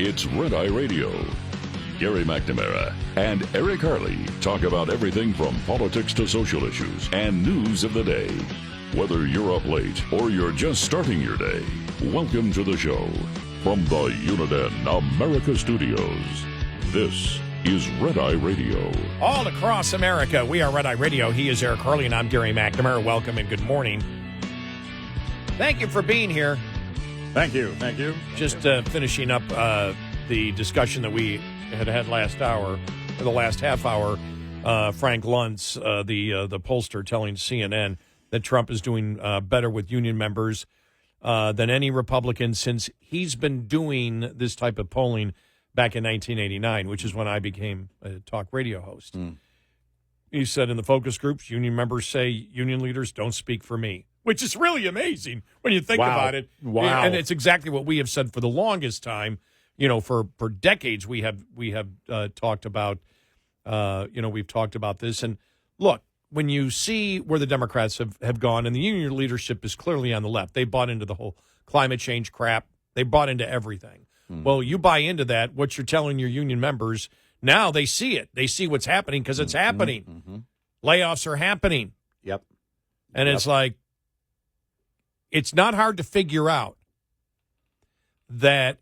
It's Red Eye Radio. Gary McNamara and Eric Harley talk about everything from politics to social issues and news of the day. Whether you're up late or you're just starting your day, welcome to the show. From the Uniden America Studios, this is Red Eye Radio. All across America, we are Red Eye Radio. He is Eric Harley, and I'm Gary McNamara. Welcome and good morning. Thank you for being here. Thank you. Thank you. Just finishing up the discussion that we had last hour, or the last half hour. Frank Luntz, the pollster, telling CNN that Trump is doing better with union members than any Republican since he's been doing this type of polling back in 1989, which is when I became a talk radio host. He said in the focus groups, union members say union leaders don't speak for me, which is really amazing when you think about it. Wow. And it's exactly what we have said for the longest time. You know, for decades we have talked about, we've talked about this. And look, when you see where the Democrats have gone, and the union leadership is clearly on the left, they bought into the whole climate change crap. They bought into everything. Well, you buy into that, what you're telling your union members, now they see it. They see what's happening because it's happening. Layoffs are happening. Yep. And it's like, it's not hard to figure out that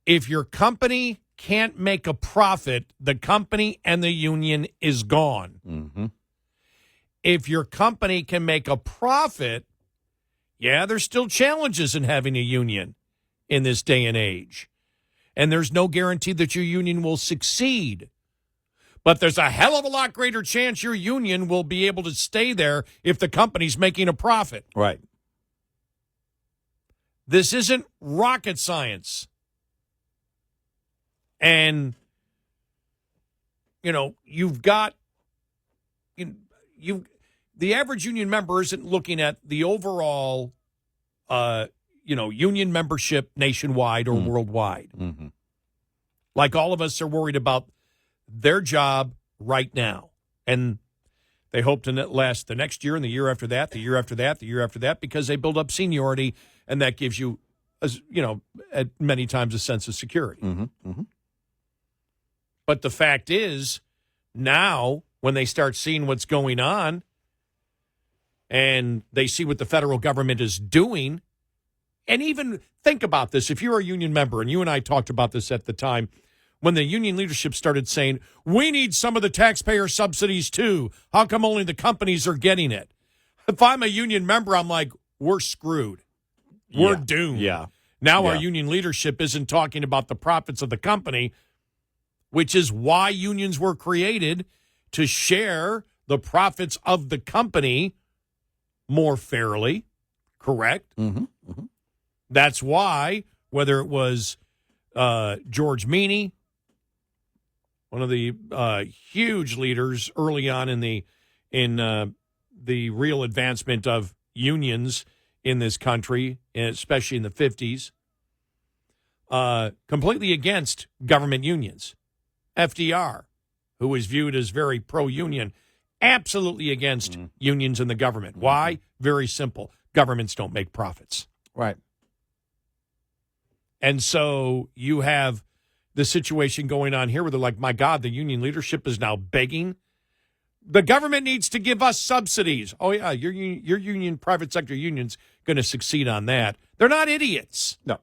if your company can't make a profit, the company and the union is gone. If your company can make a profit, yeah, there's still challenges in having a union in this day and age. And there's no guarantee that your union will succeed. But there's a hell of a lot greater chance your union will be able to stay there if the company's making a profit. Right. This isn't rocket science. And, you know, you've got, the average union member isn't looking at the overall, union membership nationwide or worldwide. Like all of us are worried about their job right now. And they hope to last the next year and the year after that, the year after that, the year after that, because they build up seniority, and that gives you, at many times a sense of security. But the fact is, now, when they start seeing what's going on and they see what the federal government is doing, and even think about this, if you're a union member, and you and I talked about this at the time, when the union leadership started saying, we need some of the taxpayer subsidies too. How come only the companies are getting it? If I'm a union member, I'm like, we're screwed. We're doomed. Yeah. Now our union leadership isn't talking about the profits of the company, which is why unions were created, to share the profits of the company more fairly, correct? That's why, whether it was George Meany, one of the huge leaders early on in the real advancement of unions in this country, especially in the 50s, completely against government unions. FDR, who was viewed as very pro-union, absolutely against unions in the government. Why? Very simple. Governments don't make profits. Right. And so you have the situation going on here where they're like, my God, the union leadership is now begging. The government needs to give us subsidies. Oh, yeah, your union, private sector union's going to succeed on that. They're not idiots. No.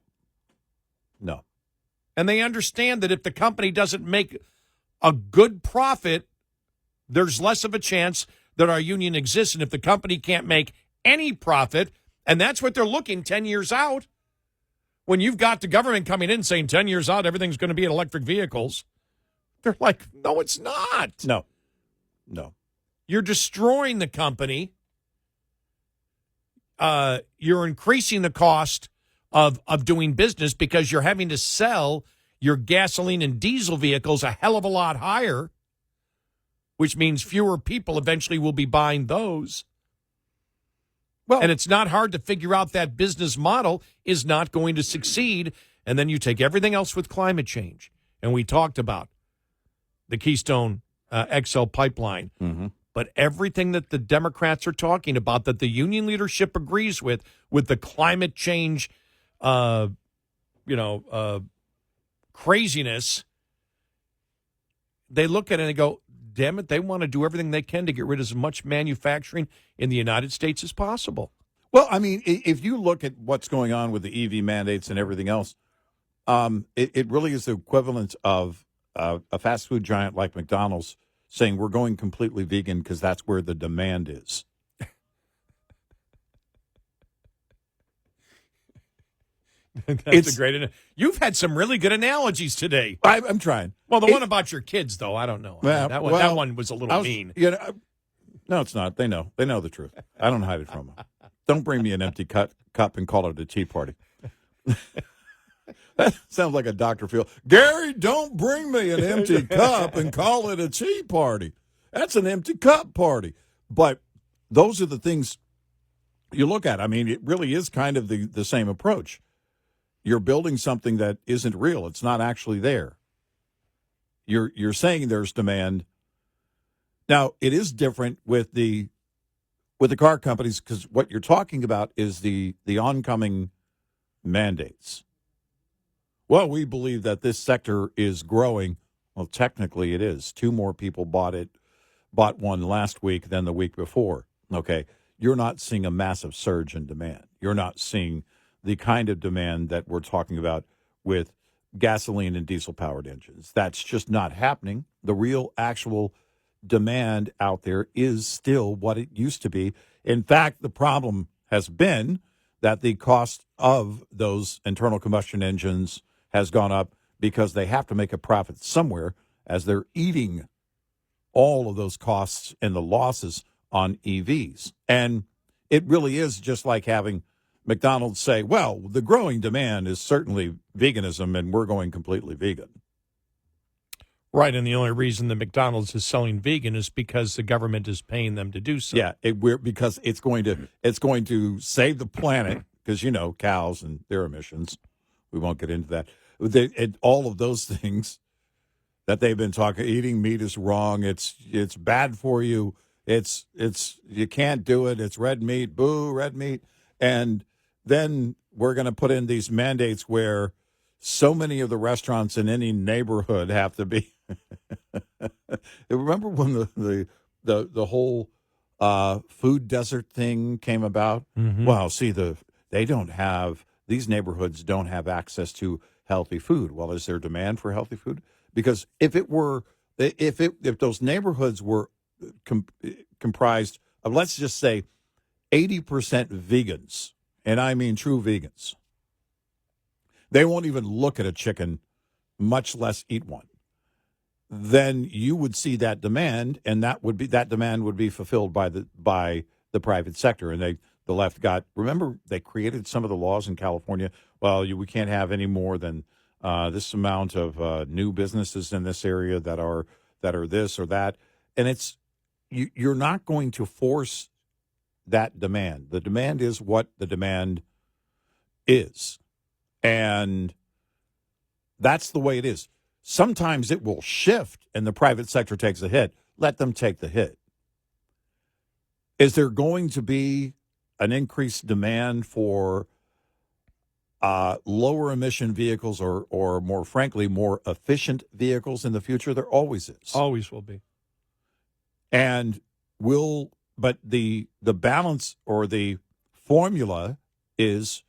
And they understand that if the company doesn't make a good profit, there's less of a chance that our union exists. And if the company can't make any profit, and that's what they're looking 10 years out, when you've got the government coming in saying 10 years out, everything's going to be in electric vehicles, they're like, no, it's not. No. You're destroying the company. You're increasing the cost of doing business because you're having to sell your gasoline and diesel vehicles a hell of a lot higher, which means fewer people eventually will be buying those. Well, And it's not hard to figure out that business model is not going to succeed. And then you take everything else with climate change. And we talked about the Keystone XL pipeline. But everything that the Democrats are talking about, that the union leadership agrees with the climate change, craziness, they look at it and go, damn it, they want to do everything they can to get rid of as much manufacturing in the United States as possible. Well, I mean, if you look at what's going on with the EV mandates and everything else, it really is the equivalent of a fast food giant like McDonald's saying we're going completely vegan because that's where the demand is. That's a great. You've had some really good analogies today. I'm trying. Well, the one about your kids, though, I don't know. Well, that one was a little mean. No, it's not. They know. They know the truth. I don't hide it from them. Don't bring me an empty cup and call it a tea party. That sounds like a Dr. Phil. Gary, don't bring me an empty cup and call it a tea party. That's an empty cup party. But those are the things you look at. I mean, it really is kind of the same approach. You're building something that isn't real. It's not actually there. You're saying there's demand. Now, it is different with the car companies because what you're talking about is the oncoming mandates. Well, we believe that this sector is growing. Well, technically it is. 2 more people bought one last week than the week before. Okay. You're not seeing a massive surge in demand. You're not seeing the kind of demand that we're talking about with gasoline and diesel-powered engines. That's just not happening. The real, actual demand out there is still what it used to be. In fact, the problem has been that the cost of those internal combustion engines has gone up because they have to make a profit somewhere as they're eating all of those costs and the losses on EVs. And it really is just like having McDonald's say, well, the growing demand is certainly veganism, and we're going completely vegan. Right, and the only reason that McDonald's is selling vegan is because the government is paying them to do so. Yeah, because it's going to save the planet, because, cows and their emissions. We won't get into that. All of those things that they've been talking, eating meat is wrong. It's bad for you. It's you can't do it. It's red meat. Boo, red meat. And then we're going to put in these mandates where so many of the restaurants in any neighborhood have to be. Remember when the whole food desert thing came about? Mm-hmm. Well, see, these neighborhoods don't have access to healthy food. Well, is there demand for healthy food? Because if those neighborhoods were comprised of, let's just say, 80% vegans, and I mean true vegans, they won't even look at a chicken, much less eat one. Then you would see that demand, and that demand would be fulfilled by the private sector. And the left remember they created some of the laws in California. Well, we can't have any more than this amount of new businesses in this area that are this or that, and you're not going to force that demand. The demand is what the demand is. And that's the way it is. Sometimes it will shift and the private sector takes a hit. Let them take the hit. Is there going to be an increased demand for lower emission vehicles or more frankly, more efficient vehicles in the future? There always is. Always will be. And but the balance or the formula is,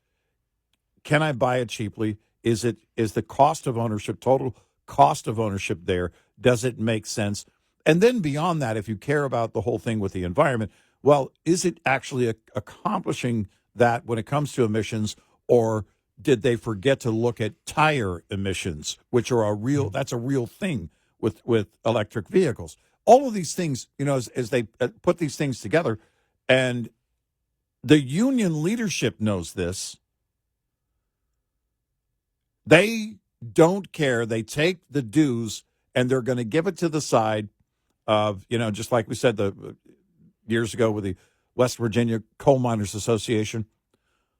can I buy it cheaply? Is the cost of ownership, total cost of ownership there? Does it make sense? And then beyond that, if you care about the whole thing with the environment, well, is it actually accomplishing that when it comes to emissions, or did they forget to look at tire emissions, which are that's a real thing with electric vehicles? All of these things, as they put these things together, and the union leadership knows this. They don't care. They take the dues, and they're going to give it to the side of, just like we said years ago with the West Virginia Coal Miners Association,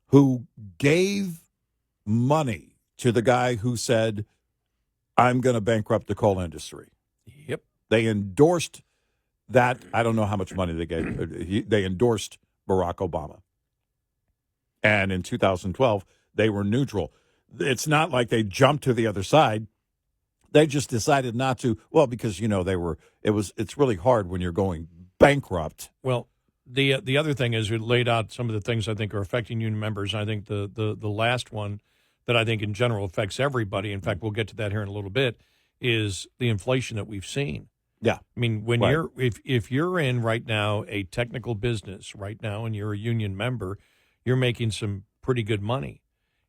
who gave money to the guy who said, I'm going to bankrupt the coal industry. Yep. They endorsed that. I don't know how much money they gave. They endorsed Barack Obama. And in 2012, they were neutral. It's not like they jumped to the other side. They just decided not to. Well, because it's really hard when you're going bankrupt. Well, the other thing is we laid out some of the things I think are affecting union members. I think the last one that I think in general affects everybody. In fact, we'll get to that here in a little bit. Is the inflation that we've seen. Yeah, I mean, when right. you're if you're in right now a technical business right now and you're a union member, you're making some pretty good money.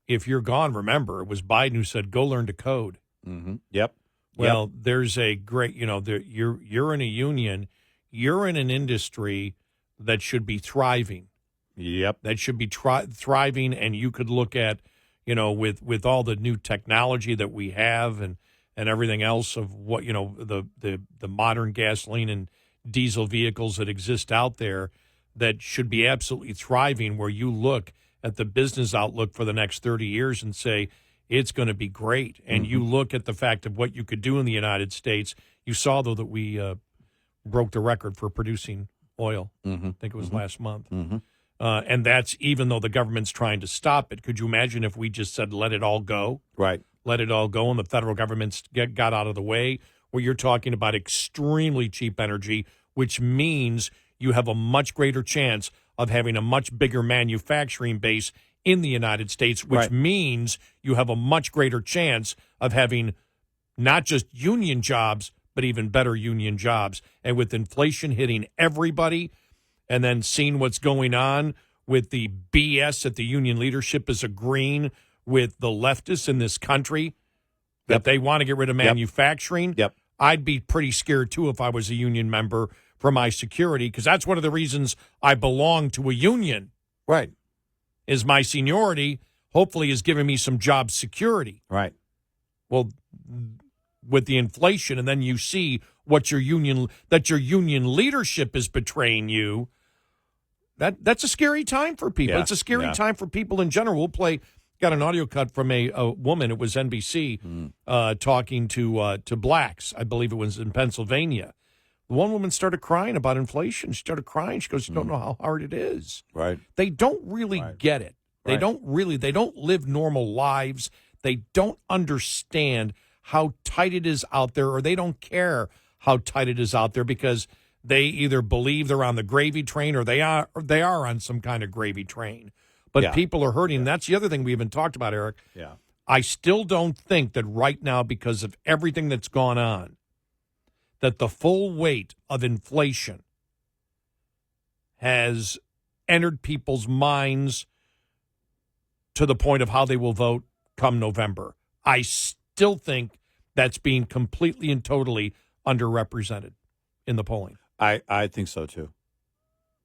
If you're gone, remember it was Biden who said go learn to code. Mm-hmm. Yep. Well, there's a great you're in a union, you're in an industry that should be thriving. Yep. That should be thriving, and you could look at with all the new technology that we have and everything else of what the modern gasoline and diesel vehicles that exist out there that should be absolutely thriving, where you look at the business outlook for the next 30 years and say it's going to be great. And you look at the fact of what you could do in the United States. You saw, though, that we broke the record for producing oil. I think it was last month. And that's even though the government's trying to stop it. Could you imagine if we just said let it all go? Right. Let it all go, and the federal government got out of the way, where you're talking about extremely cheap energy, which means you have a much greater chance of having a much bigger manufacturing base in the United States, which means you have a much greater chance of having not just union jobs, but even better union jobs. And with inflation hitting everybody and then seeing what's going on with the BS that the union leadership is agreeing with the leftists in this country, that they want to get rid of manufacturing, I'd be pretty scared, too, if I was a union member for my security, because that's one of the reasons I belong to a union. Right. Is my seniority hopefully is giving me some job security. Right. Well, with the inflation, and then you see what your union leadership is betraying you, that's a scary time for people. Yeah. It's a scary time for people in general. Got an audio cut from a woman. It was NBC talking to blacks. I believe it was in Pennsylvania. One woman started crying about inflation. She started crying. She goes, "You don't know how hard it is." Right. They don't really get it. They don't live normal lives. They don't understand how tight it is out there, or they don't care how tight it is out there, because they either believe they're on the gravy train or they are on some kind of gravy train. But people are hurting. That's the other thing we haven't talked about, Eric. Yeah. I still don't think that right now, because of everything that's gone on, that the full weight of inflation has entered people's minds to the point of how they will vote come November. I still think that's being completely and totally underrepresented in the polling. I think so, too.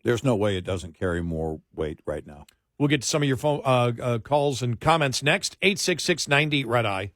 There's no way it doesn't carry more weight right now. We'll get to some of your phone calls and comments next. 866-90 Red Eye.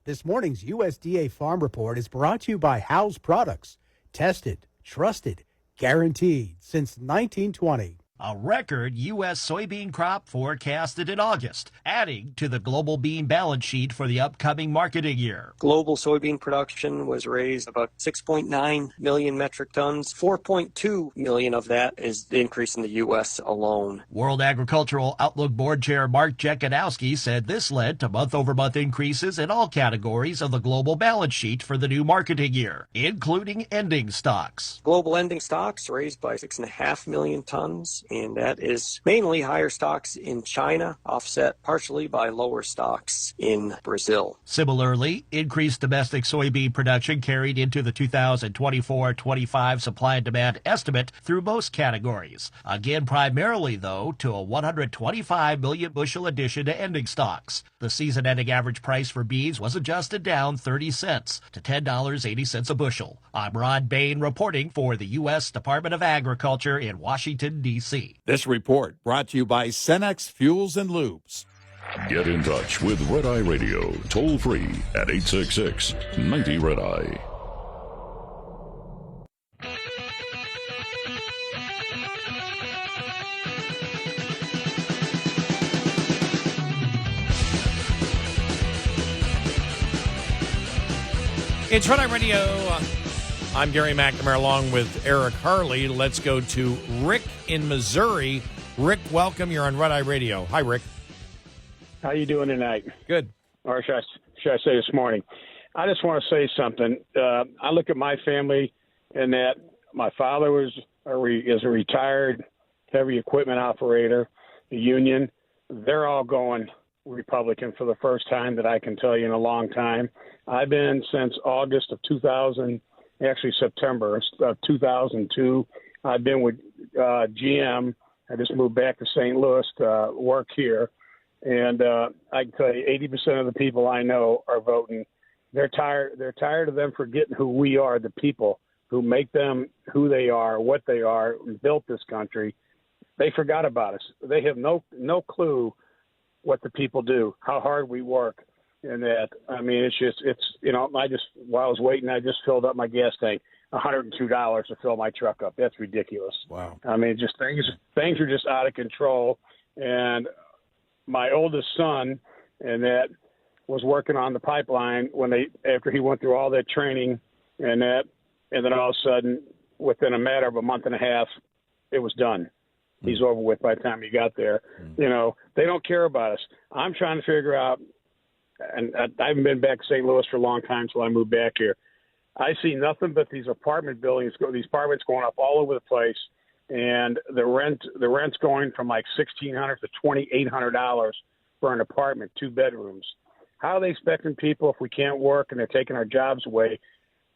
This morning's USDA Farm Report is brought to you by Howes Products. Tested, trusted, guaranteed since 1920. A record U.S. soybean crop forecasted in August, adding to the global bean balance sheet for the upcoming marketing year. Global soybean production was raised about 6.9 million metric tons. 4.2 million of that is the increase in the U.S. alone. World Agricultural Outlook Board Chair Mark Jekanowski said this led to month-over-month increases in all categories of the global balance sheet for the new marketing year, including ending stocks. Global ending stocks raised by 6.5 million tons. And that is mainly higher stocks in China, offset partially by lower stocks in Brazil. Similarly, increased domestic soybean production carried into the 2024-25 supply and demand estimate through most categories. Again, primarily, though, to a 125 million bushel addition to ending stocks. The season-ending average price for beans was adjusted down 30 cents to $10.80 a bushel. I'm Rod Bain reporting for the U.S. Department of Agriculture in Washington, D.C. This report brought to you by Cenex Fuels and Lubes. Get in touch with Red Eye Radio, toll free at 866-90 Red Eye. It's Red Eye Radio. I'm Gary McNamara along with Eric Harley. Let's go to Rick in Missouri. Rick, welcome. You're on Red Eye Radio. Hi, Rick. How you doing tonight? Good. Or should I say this morning? I just want to say something. I look at my family and that my father is a retired heavy equipment operator, the union. They're all going Republican for the first time that I can tell you in a long time. I've been since August of 2000, actually September of 2002. I've been with GM. I just moved back to St. Louis to work here. And I can tell you 80% of the people I know are voting. They're tired of them forgetting who we are, the people who make them who they are, what they are, and built this country. They forgot about us. They have no clue what the people do, how hard we work. And that, I mean, it's while I was waiting, I just filled up my gas tank, $102 to fill my truck up. That's ridiculous. Wow. I mean, just things are just out of control. And my oldest son, and that was working on the pipeline after he went through all that training and then all of a sudden, within a matter of a month and a half, it was done. He's over with by the time he got there. They don't care about us. I'm trying to figure out, and I haven't been back to St. Louis for a long time until I moved back here. I see nothing but these apartment buildings, these apartments going up all over the place, and the rent's going from like $1,600 to $2,800 for an apartment, 2 bedrooms. How are they expecting people if we can't work and they're taking our jobs away?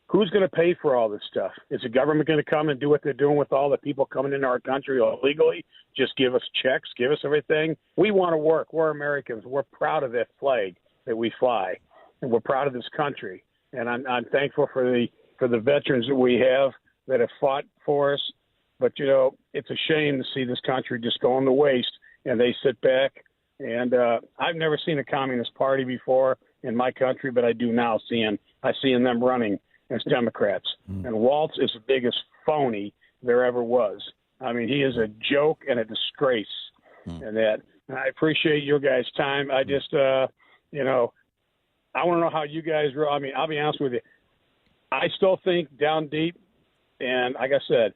Who's going to pay for all this stuff? Is the government going to come and do what they're doing with all the people coming into our country illegally? Just give us checks, give us everything? We want to work. We're Americans. We're proud of that flag that we fly, and we're proud of this country. And I'm thankful for the veterans that we have that have fought for us. But, it's a shame to see this country just going to waste, and they sit back. And I've never seen a communist party before in my country, but I do now I see them running as Democrats. And Waltz is the biggest phony there ever was. I mean, he is a joke and a disgrace. And I appreciate your guys' time. I just, I want to know how you guys – I mean, I'll be honest with you. I still think down deep, and like I said,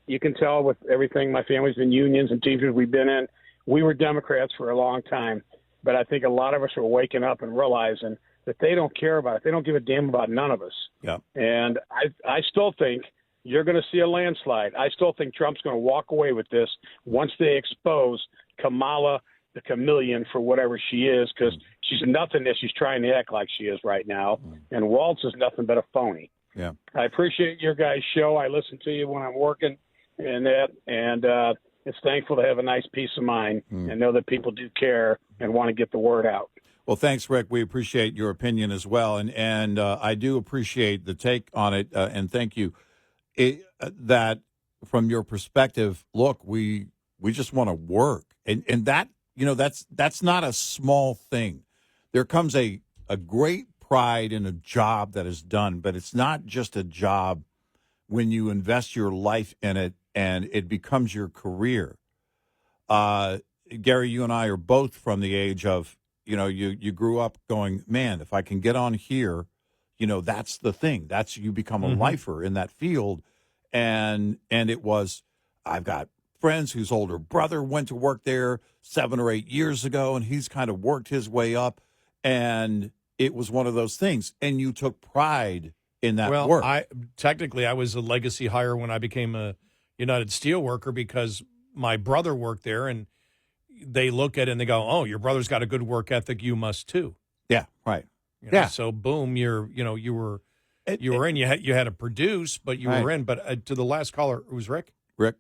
you can tell with everything my family's been unions and teams we've been in, we were Democrats for a long time. But I think a lot of us are waking up and realizing that they don't care about it. They don't give a damn about none of us. Yeah. And I still think you're going to see a landslide. I still think Trump's going to walk away with this once they expose Kamala the chameleon for whatever she is, because she's nothing that she's trying to act like she is right now. And Waltz is nothing but a phony. Yeah. I appreciate your guys' show. I listen to you when I'm working and it's thankful to have a nice peace of mind and know that people do care and want to get the word out. Well, thanks, Rick. We appreciate your opinion as well, and I do appreciate the take on it, and thank you. That from your perspective, look, we just want to work, and that that's not a small thing. There comes a great pride in a job that is done, but it's not just a job when you invest your life in it and it becomes your career. Gary, you and I are both from the age of, you grew up going, man, if I can get on here, that's the thing. That's you become a lifer in that field. And it was, I've got friends whose older brother went to work there 7 or 8 years ago, and he's kind of worked his way up. And it was one of those things. And you took pride in that work. I was a legacy hire when I became a United Steelworker because my brother worked there, and they look at it and they go, "Oh, your brother's got a good work ethic. You must too." Yeah, right. So boom, you were in. You had to produce, but you were in. But to the last caller, it was Rick. Rick,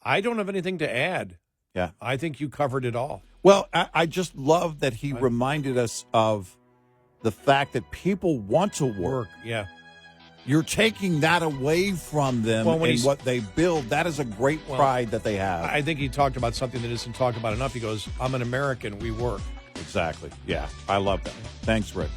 I don't have anything to add. Yeah, I think you covered it all. Well, I just love that he reminded us of the fact that people want to work. Yeah. You're taking that away from them and what they build. That is a great pride that they have. I think he talked about something that isn't talked about enough. He goes, I'm an American. We work. Exactly. Yeah. I love that. Thanks, Rick.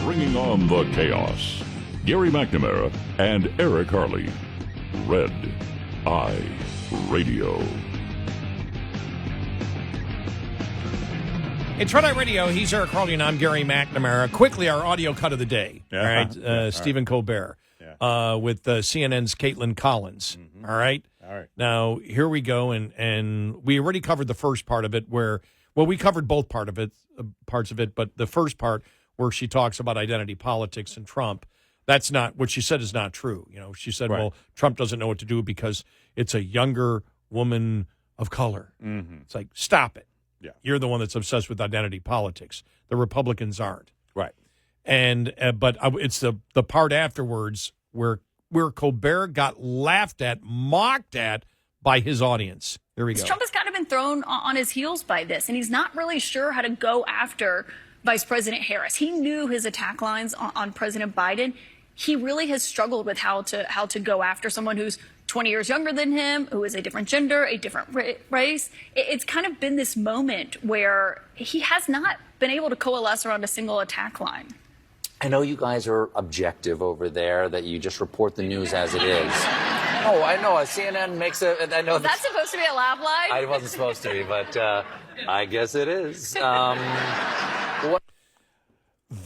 Bringing on the chaos. Gary McNamara and Eric Harley. Red Eye Radio. It's Red Eye Radio. He's Eric Harley, and I'm Gary McNamara. Quickly, our audio cut of the day. Yeah. All right, Yeah, Stephen Colbert with CNN's Caitlin Collins. Mm-hmm. All right. All right. Now here we go, and we already covered the first part of it. We covered both parts of it, but the first part where she talks about identity politics and Trump. That's not what she said is not true. You know, she said, Right. well, Trump doesn't know what to do because it's a younger woman of color. Mm-hmm. It's like, stop it. Yeah. You're the one that's obsessed with identity politics. The Republicans aren't. Right. And but it's the part afterwards where Colbert got laughed at, mocked at by his audience. Here we go. Trump has kind of been thrown on his heels by this, and he's not really sure how to go after Vice President Harris. He knew his attack lines on President Biden. He really has struggled with how to go after someone who's 20 years younger than him, who is a different gender, a different race. It's kind of been this moment where he has not been able to coalesce around a single attack line. I know you guys are objective over there, that you just report the news as it is. Oh, I know. CNN makes a. I know Was that supposed to be a laugh line? I wasn't supposed to be, but I guess it is.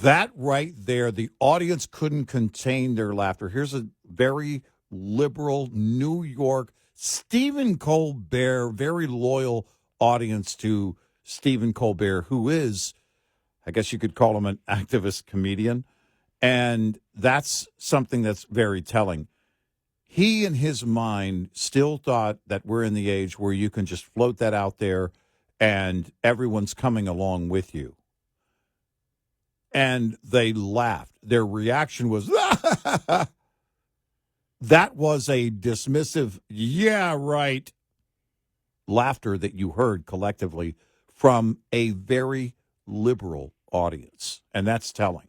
That right there, the audience couldn't contain their laughter. Here's a very liberal New York Stephen Colbert, very loyal audience to Stephen Colbert, who is, I guess you could call him an activist comedian. And that's something that's very telling. He, in his mind, still thought that we're in the age where you can just float that out there and everyone's coming along with you. And they laughed. Their reaction was, that was a dismissive, yeah, right, laughter that you heard collectively from a very liberal audience. And that's telling.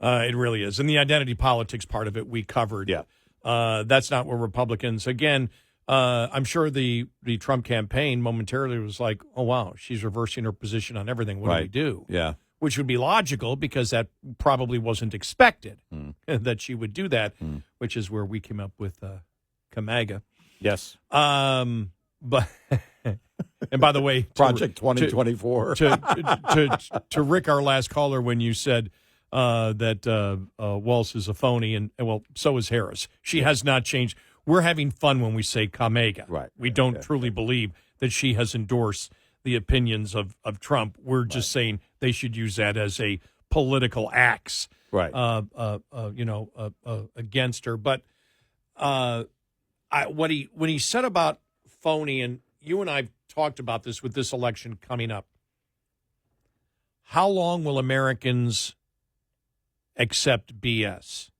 It really is. And the identity politics part of it we covered. Yeah. That's not where Republicans, again, I'm sure the Trump campaign momentarily was like, oh, wow, she's reversing her position on everything. What do we do? Yeah. Which would be logical because that probably wasn't expected that she would do that, which is where we came up with Kamaga. Yes. But and by the way, Project 2024. To Rick, our last caller, when you said that Walz is a phony, and well, so is Harris. She has not changed. We're having fun when we say Kamaga. Right. We don't truly believe that she has endorsed the opinions of Trump. We're just saying they should use that as a political axe, Right. Against her. But when he said about phony, and you and I talked about this with this election coming up, how long will Americans accept BS?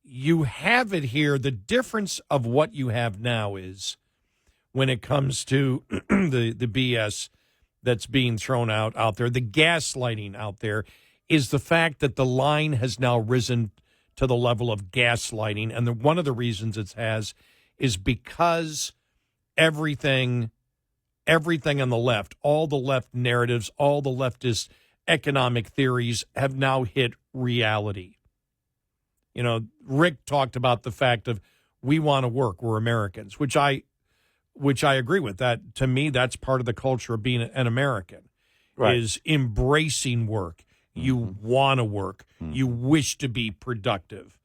You have it here. The difference of what you have now is when it comes to the BS that's being thrown out there, the gaslighting out there, is the fact that the line has now risen to the level of gaslighting. And one of the reasons it has is because everything on the left, all the left narratives, all the leftist economic theories have now hit reality. You know, Rick talked about the fact of we want to work, we're Americans, which I agree with. That, to me, that's part of the culture of being an American, is embracing work. You want to work. You wish to be productive.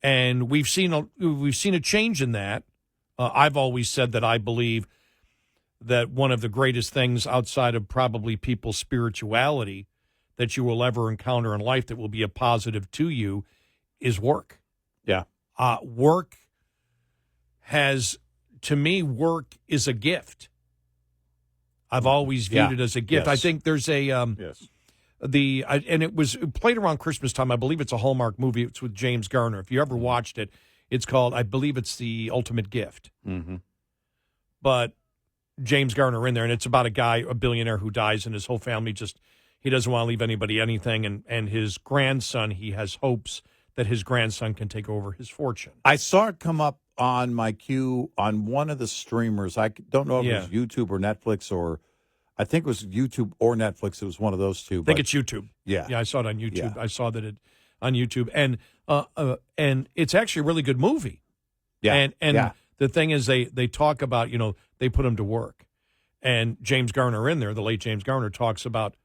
And we've seen a change in that. I've always said that I believe that one of the greatest things outside of probably people's spirituality that you will ever encounter in life that will be a positive to you is work. Yeah. Work has, to me, work is a gift. I've always viewed it as a gift. Yes. I think there's a Yes. and it was played around Christmas time. I believe it's a Hallmark movie. It's with James Garner. If you ever watched it, it's called, I believe it's The Ultimate Gift. Mm-hmm. But James Garner in there, and it's about a guy, a billionaire who dies, and his whole family he doesn't want to leave anybody anything, and his grandson, he has hopes that his grandson can take over his fortune. I saw it come up on my queue on one of the streamers. I don't know if it was YouTube or Netflix, or I think it was YouTube or Netflix. It was one of those two. I think it's YouTube. Yeah. Yeah, I saw it on YouTube. Yeah. I saw that on YouTube. And it's actually a really good movie. Yeah. And the thing is, they talk about, they put him to work. And James Garner in there, the late James Garner, talks about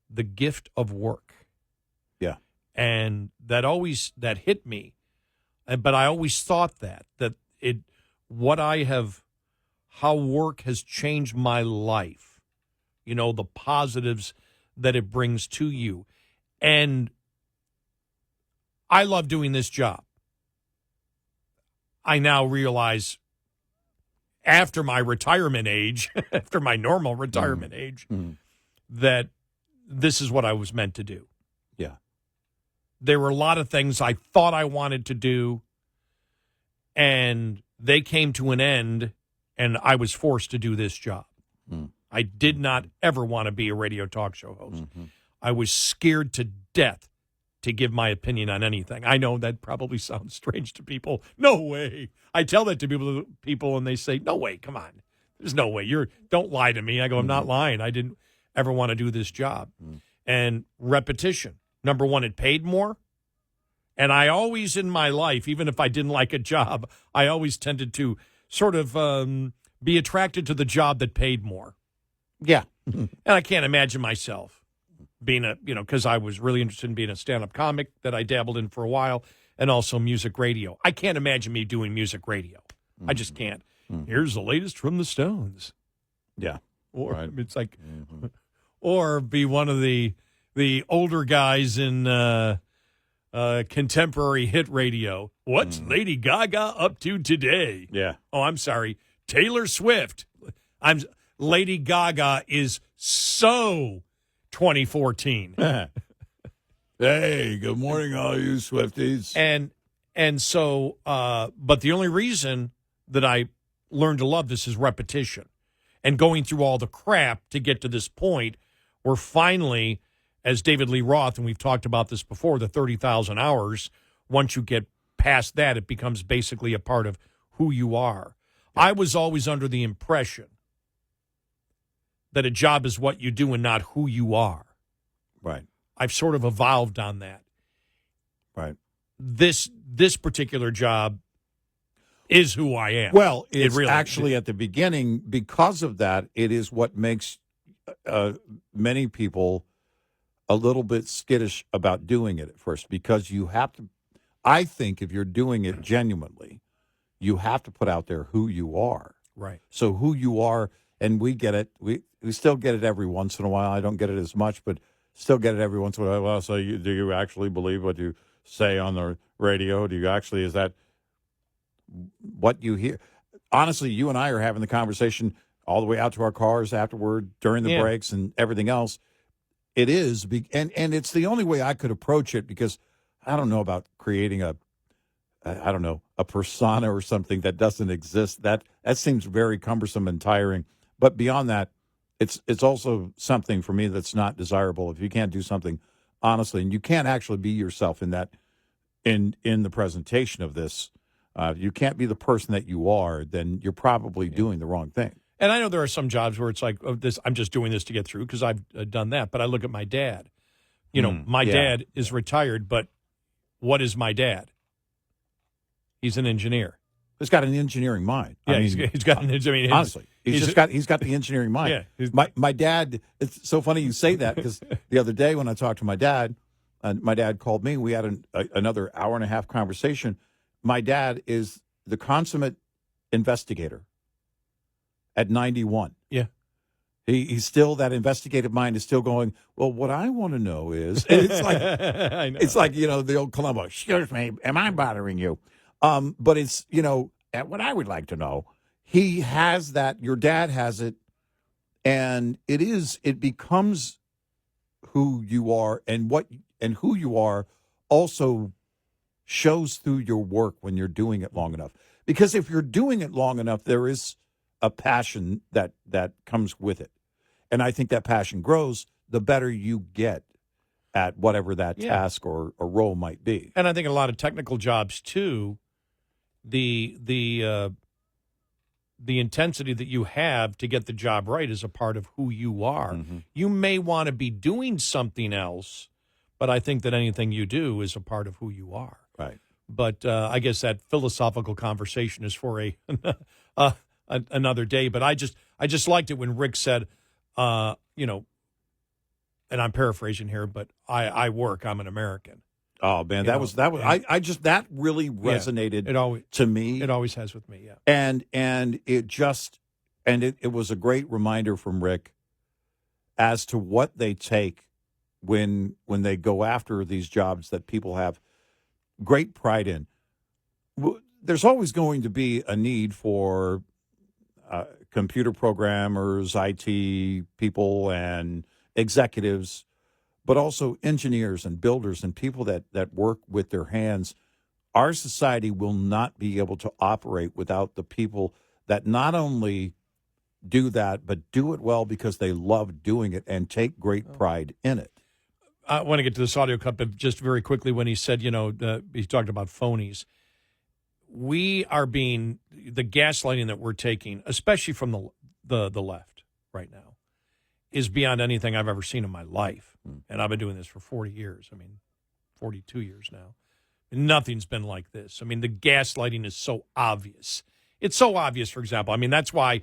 the gift of work. Yeah. And that hit me. But I always thought that how work has changed my life, the positives that it brings to you. And I love doing this job. I now realize after my retirement age, after my normal retirement age, that this is what I was meant to do. Yeah. There were a lot of things I thought I wanted to do, and they came to an end, and I was forced to do this job. I did not ever want to be a radio talk show host. I was scared to death to give my opinion on anything. I know that probably sounds strange to people. No way. I tell that to people and they say, no way, come on. There's no way. Don't lie to me. I go, I'm not lying. I didn't ever want to do this job. And repetition. Number one, it paid more. And I always in my life, even if I didn't like a job, I always tended to sort of be attracted to the job that paid more. Yeah. And I can't imagine myself being because I was really interested in being a stand-up comic that I dabbled in for a while, and also music radio. I can't imagine me doing music radio. I just can't. Here's the latest from the Stones. Yeah. Or it's like, or be one of the older guys in contemporary hit radio. What's Lady Gaga up to today? Yeah. Oh, I'm sorry. Taylor Swift. Lady Gaga is so 2014. Hey, good morning, all you Swifties. And so, but the only reason that I learned to love this is repetition and going through all the crap to get to this point where finally, as David Lee Roth, and we've talked about this before, the 30,000 hours, once you get past that, it becomes basically a part of who you are. I was always under the impression that a job is what you do and not who you are. Right. I've sort of evolved on that. Right. This particular job is who I am. Well, it's really, actually at the beginning, because of that, it is what makes many people a little bit skittish about doing it at first, because you have to, I think if you're doing it genuinely, you have to put out there who you are. Right. So who you are, and we get it. We still get it every once in a while. I don't get it as much, but still get it every once in a while. Well, so do you actually believe what you say on the radio? Do you actually, is that what you hear? Honestly, you and I are having the conversation all the way out to our cars afterward, during the breaks and everything else. It is, and it's the only way I could approach it, because I don't know about creating a persona or something that doesn't exist. That seems very cumbersome and tiring. But beyond that, it's also something for me that's not desirable. If you can't do something honestly, and you can't actually be yourself in that, in the presentation of this, you can't be the person that you are, then you're probably doing the wrong thing. And I know there are some jobs where it's like, oh, this, I'm just doing this to get through because I've done that. But I look at my dad. My dad is retired, but what is my dad? He's an engineer. He's got an engineering mind. Yeah, he's got an engineering. Honestly, he's got the engineering mind. Yeah, my dad. It's so funny you say that, because the other day when I talked to my dad called me. We had another hour and a half conversation. My dad is the consummate investigator. At 91, yeah, he's still, that investigative mind is still going. Well, what I want to know is, and it's like I know. It's like the old Columbo. Excuse me, am I bothering you? But it's what I would like to know. He has that. Your dad has it, and it becomes who you are, and who you are also shows through your work when you're doing it long enough. Because if you're doing it long enough, there is a passion that comes with it. And I think that passion grows the better you get at whatever that task or role might be. And I think in a lot of technical jobs too, the intensity that you have to get the job right is a part of who you are. Mm-hmm. You may want to be doing something else, but I think that anything you do is a part of who you are. Right. But I guess that philosophical conversation is for another day. But I just liked it when Rick said, you know, and I'm paraphrasing here, but I'm an American. Oh man, that was I just that really resonated to me. It always has with me, yeah. And it was a great reminder from Rick as to what they take when they go after these jobs that people have great pride in. There's always going to be a need for computer programmers, IT people, and executives, but also engineers and builders and people that work with their hands. Our society will not be able to operate without the people that not only do that, but do it well because they love doing it and take great pride in it. I want to get to this audio clip, but just very quickly when he said, he talked about phonies. We are being, the gaslighting that we're taking, especially from the left right now, is beyond anything I've ever seen in my life. And I've been doing this for 40 years. 42 years now. Nothing's been like this. The gaslighting is so obvious. It's so obvious, for example. That's why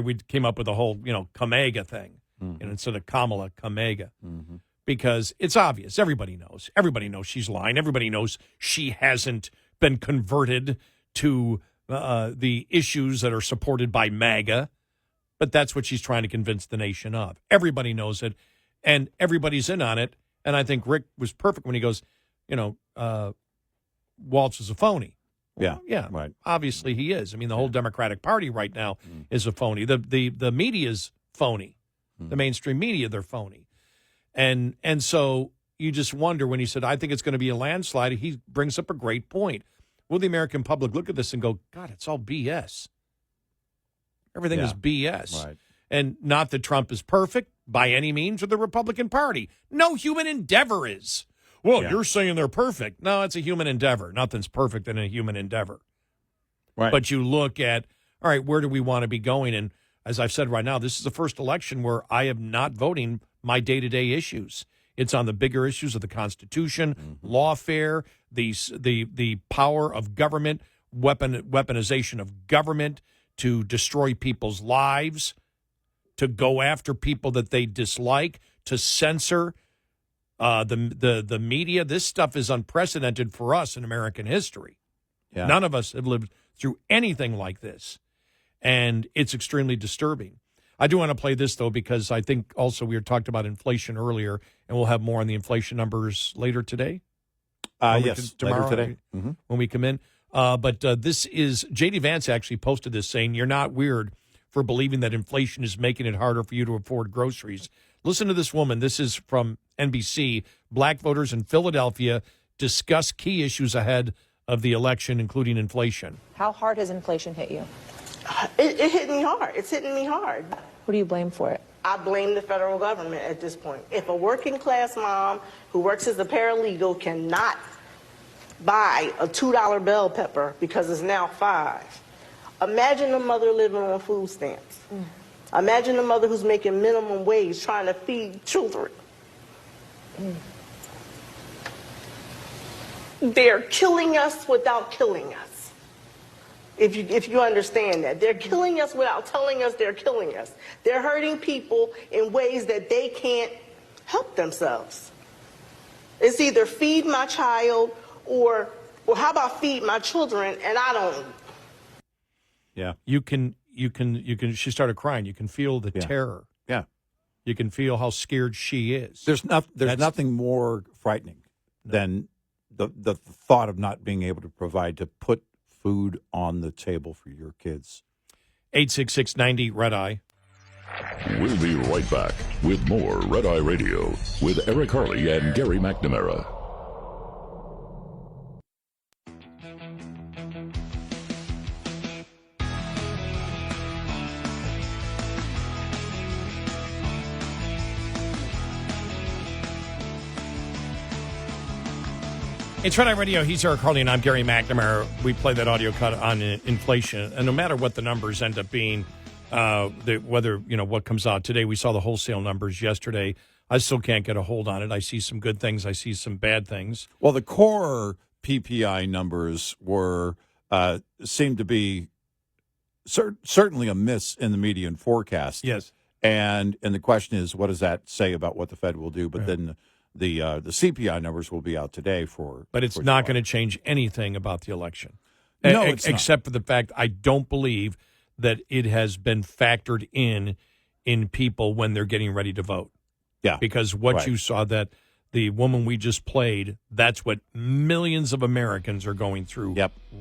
we came up with the whole, Kamega thing, instead of Kamala, Kamega. Mm-hmm. Because it's obvious. Everybody knows. Everybody knows she's lying. Everybody knows she hasn't been converted to the issues that are supported by MAGA. But that's what she's trying to convince the nation of. Everybody knows it, and everybody's in on it. And I think Rick was perfect when he goes, Waltz is a phony. Yeah, yeah, right. Obviously he is. The whole Democratic Party right now is a phony. The media's phony. The mainstream media, they're phony. And so you just wonder when he said, I think it's going to be a landslide, he brings up a great point. Will the American public look at this and go, God, it's all BS? Everything is BS. Right. And not that Trump is perfect by any means, or the Republican Party. No human endeavor is. Well, you're saying they're perfect. No, it's a human endeavor. Nothing's perfect in a human endeavor. Right. But you look at, all right, where do we want to be going? And as I've said right now, this is the first election where I am not voting my day-to-day issues. It's on the bigger issues of the Constitution, lawfare, the power of government, weaponization of government to destroy people's lives, to go after people that they dislike, to censor the media. This stuff is unprecedented for us in American history. Yeah. None of us have lived through anything like this, and it's extremely disturbing. I do want to play this, though, because I think also we had talked about inflation earlier, and we'll have more on the inflation numbers later today. Yes, tomorrow, later today. when we come in. But this is, J.D. Vance actually posted this saying, you're not weird for believing that inflation is making it harder for you to afford groceries. Listen to this woman. This is from NBC. Black voters in Philadelphia discuss key issues ahead of the election, including inflation. How hard has inflation hit you? It hit me hard. It's hitting me hard. Who do you blame for it? I blame the federal government at this point. If a working class mom who works as a paralegal cannot buy a $2 bell pepper because it's now $5, imagine a mother living on food stamps. Imagine a mother who's making minimum wage trying to feed children. They're killing us without killing us. If you understand that. They're killing us without telling us they're killing us. They're hurting people in ways that they can't help themselves. It's either feed my child or how about feed my children and I don't. Yeah. You can, she started crying. You can feel the terror. Yeah. You can feel how scared she is. There's nothing more frightening than the thought of not being able to provide, to put food on the table for your kids. 866-90 Red Eye. We'll be right back with more Red Eye Radio with Eric Harley and Gary McNamara. It's Red Eye Radio. He's Eric Harley, and I'm Gary McNamara. We play that audio cut on inflation, and no matter what the numbers end up being, whether what comes out today, we saw the wholesale numbers yesterday. I still can't get a hold on it. I see some good things. I see some bad things. Well, the core PPI numbers seemed to be certainly a miss in the median forecast. Yes. And the question is, what does that say about what the Fed will do? But then the CPI numbers will be out today But it's not going to change anything about the election. No, it's not. Except for the fact I don't believe that it has been factored in people when they're getting ready to vote. Yeah. Because what Right. you saw, that the woman we just played, that's what millions of Americans are going through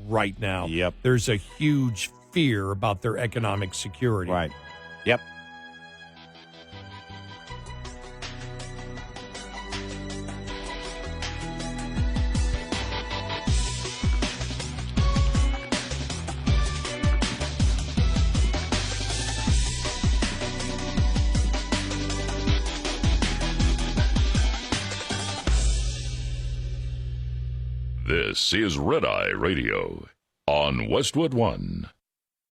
right now. Yep. There's a huge fear about their economic security. Right. Yep. This is Red Eye Radio on Westwood One.